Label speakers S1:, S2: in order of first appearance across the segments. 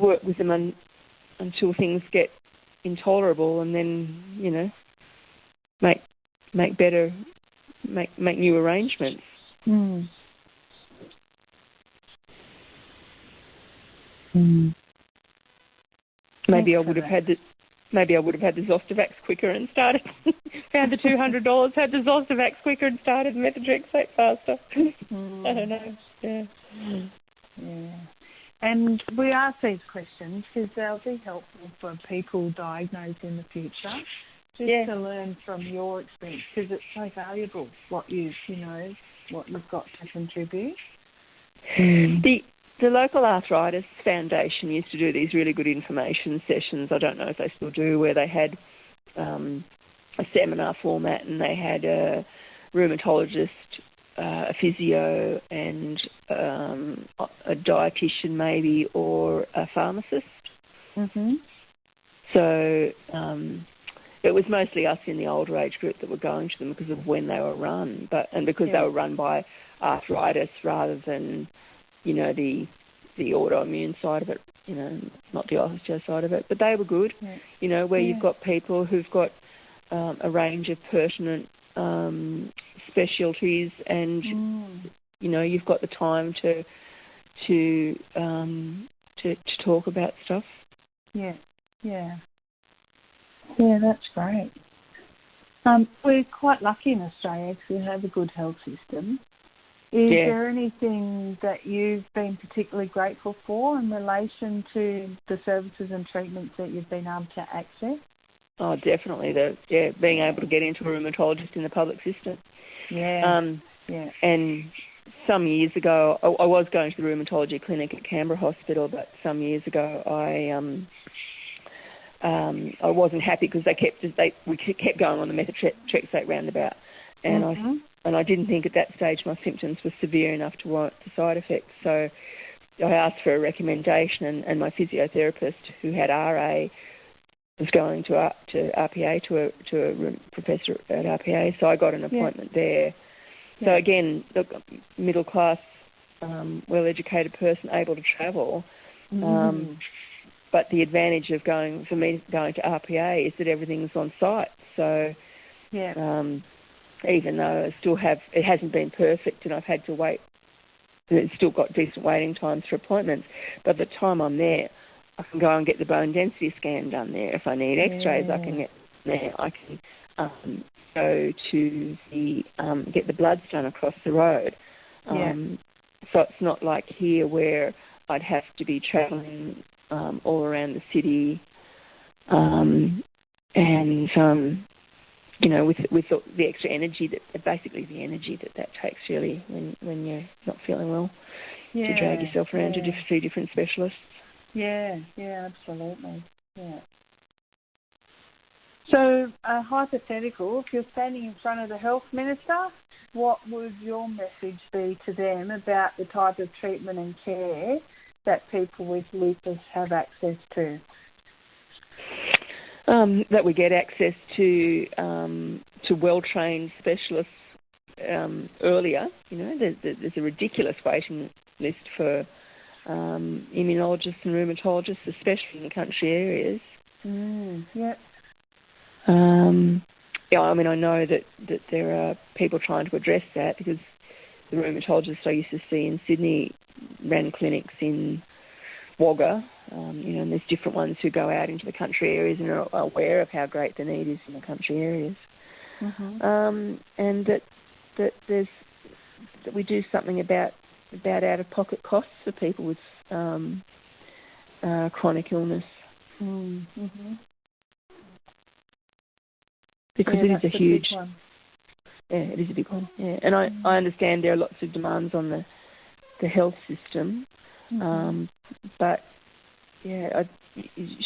S1: work with them until things get intolerable, and then, you know, make new arrangements.
S2: Mm. Mm.
S1: Maybe I would have had the Zostavax quicker and started found the $200, had the Zostavax quicker and started methotrexate faster. I don't know. Yeah.
S2: Yeah. And we ask these questions because they'll be helpful for people diagnosed in the future, just to learn from your experience, because it's so valuable what you've got to contribute.
S1: The local arthritis foundation used to do these really good information sessions. I don't know if they still do, where they had a seminar format, and they had a rheumatologist, a physio, and a dietitian maybe, or a pharmacist.
S2: Mm-hmm.
S1: So it was mostly us in the older age group that were going to them because of when they were run, and because they were run by arthritis rather than, you know, the autoimmune side of it, you know, not the osteo side of it. But they were good, you know, where you've got people who've got a range of pertinent specialties, and you know, you've got the time to talk about stuff.
S2: Yeah, that's great. We're quite lucky in Australia because we have a good health system. Is there anything that you've been particularly grateful for in relation to the services and treatments that you've been able to access?
S1: Oh, definitely. Being able to get into a rheumatologist in the public system. And some years ago, I was going to the rheumatology clinic at Canberra Hospital, but some years ago I wasn't happy because we kept going on the methotrexate roundabout, and I didn't think at that stage my symptoms were severe enough to warrant the side effects. So I asked for a recommendation, and my physiotherapist, who had RA, was going to RPA, to a professor at RPA. So I got an appointment there. So again, look, middle class, well-educated person, able to travel. But the advantage of going to RPA is that everything's on site. So even though it hasn't been perfect and I've had to wait, it's still got decent waiting times for appointments. But by the time I'm there, I can go and get the bone density scan done there. If I need X-rays, I can get there. I can go to get the bloods done across the road. So it's not like here where I'd have to be travelling all around the city, you know, with the extra energy the energy that takes really when you're not feeling well, to drag yourself around to see different specialists.
S2: Yeah, absolutely. Yeah. So, hypothetical, if you're standing in front of the health minister, what would your message be to them about the type of treatment and care that people with lupus have access to?
S1: That we get access to well-trained specialists earlier. You know, there's a ridiculous waiting list for immunologists and rheumatologists, especially in the country areas. I mean, I know that there are people trying to address that, because the rheumatologists I used to see in Sydney ran clinics in Wagga, you know, and there's different ones who go out into the country areas and are aware of how great the need is in the country areas. And that we do something about out-of-pocket costs for people with chronic illness. Because it is a huge one. Yeah, it is a big one. Yeah, and I understand there are lots of demands on the health system, but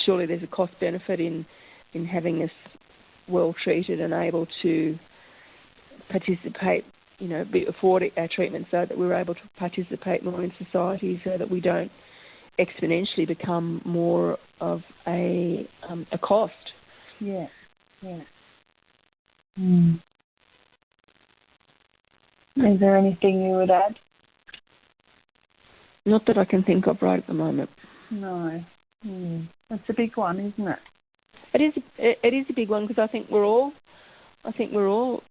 S1: surely there's a cost benefit in having us well treated and able to participate, you know, afford our treatment so that we're able to participate more in society, so that we don't exponentially become more of a cost.
S2: Yeah. Is there anything you would add?
S1: Not that I can think of right at the moment.
S2: No. That's a big one, isn't it?
S1: It is a big one, because I think we're all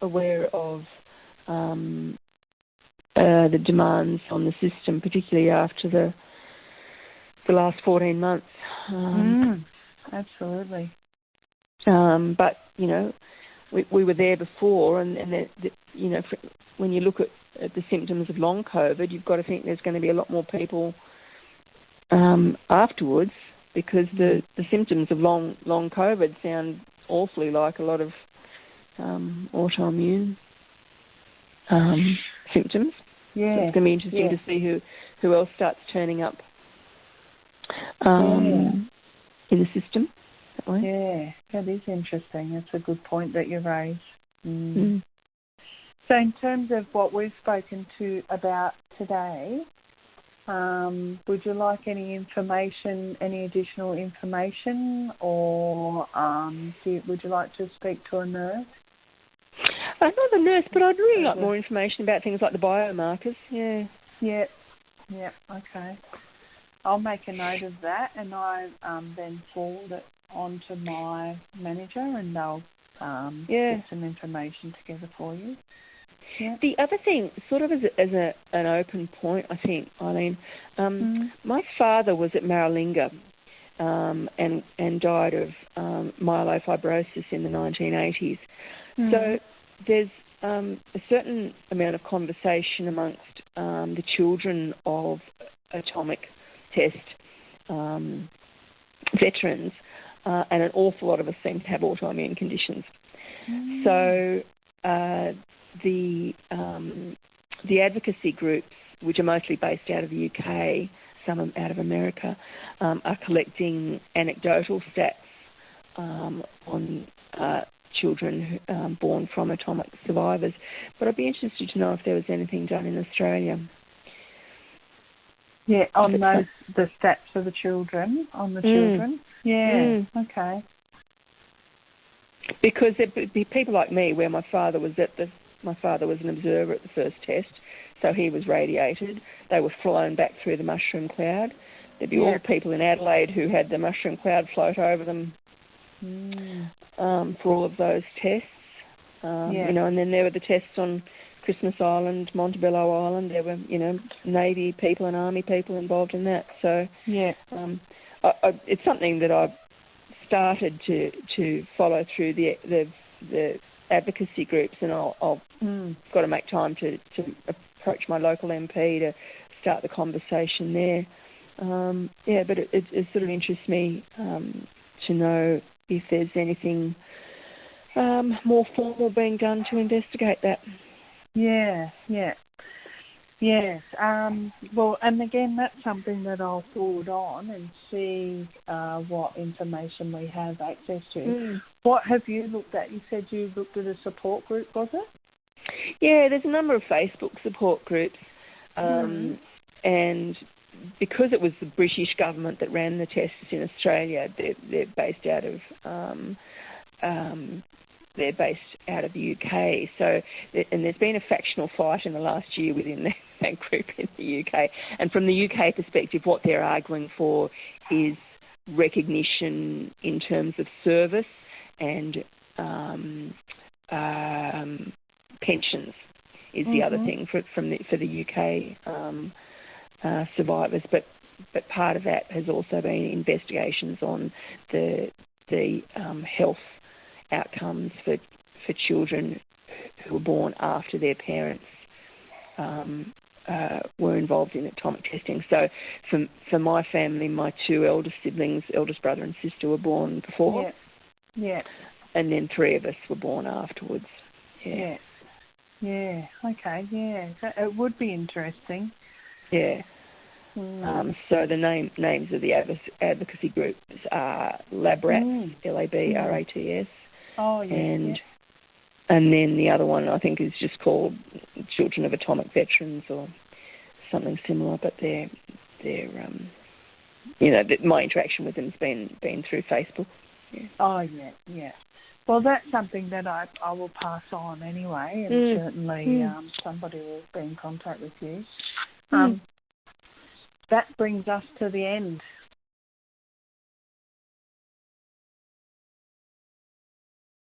S1: aware of the demands on the system, particularly after the last 14 months.
S2: Absolutely.
S1: But we were there before, and when you look at the symptoms of long COVID, you've got to think there's going to be a lot more people afterwards, because the symptoms of long COVID sound awfully like a lot of autoimmune symptoms.
S2: Yeah.
S1: So it's going to be interesting to see who else starts turning up in the system that way.
S2: Yeah, that is interesting. That's a good point that you raised. So in terms of what we've spoken about today, would you like any additional information, or would you like to speak to a nurse?
S1: Not the nurse, but I'd really like more information about things like the biomarkers. Yeah.
S2: Yeah. Okay. I'll make a note of that, and I then forward it on to my manager, and they'll get some information together for you. Yeah.
S1: The other thing, sort of as an open point, I think, Eileen, my father was at Maralinga and died of myelofibrosis in the 1980s. So there's a certain amount of conversation amongst the children of atomic test veterans, and an awful lot of us seem to have autoimmune conditions. So the advocacy groups, which are mostly based out of the UK, some out of America, are collecting anecdotal stats on children born from atomic survivors. But I'd be interested to know if there was anything done in Australia.
S2: Yeah, on the stats for the children, Yeah, okay.
S1: Because there'd be people like me, where my father was an observer at the first test, so he was radiated. They were flown back through the mushroom cloud. There'd be all the people in Adelaide who had the mushroom cloud float over them for all of those tests. And then there were the tests on Christmas Island, Montebello Island. There were, Navy people and Army people involved in that. So it's something that I've started to follow through the advocacy groups, and I'll got to make time to approach my local MP to start the conversation there. But it sort of interests me to know if there's anything more formal being done to investigate that. Yes.
S2: Well, and again, that's something that I'll forward on and see what information we have access to. What have you looked at? You said you looked at a support group, was it?
S1: Yeah, there's a number of Facebook support groups, and because it was the British government that ran the tests in Australia, they're based out of the UK. So, and there's been a factional fight in the last year within that group in the UK. And from the UK perspective, what they're arguing for is recognition in terms of service and pensions is the other thing for the UK survivors. But part of that has also been investigations on the health outcomes for children who were born after their parents were involved in atomic testing. So for my family, my two eldest siblings, eldest brother and sister, were born before.
S2: Yeah.
S1: And then three of us were born afterwards.
S2: Yeah. Okay. Yeah. It would be interesting.
S1: Yeah. So the names of the advocacy groups are LabRats, LABRATS.
S2: Oh, yeah.
S1: And then the other one I think is just called Children of Atomic Veterans or something similar. But they're my interaction with them has been through Facebook. Yeah.
S2: Oh, yeah. Well, that's something that I will pass on anyway, and certainly somebody will be in contact with you. That brings us to the end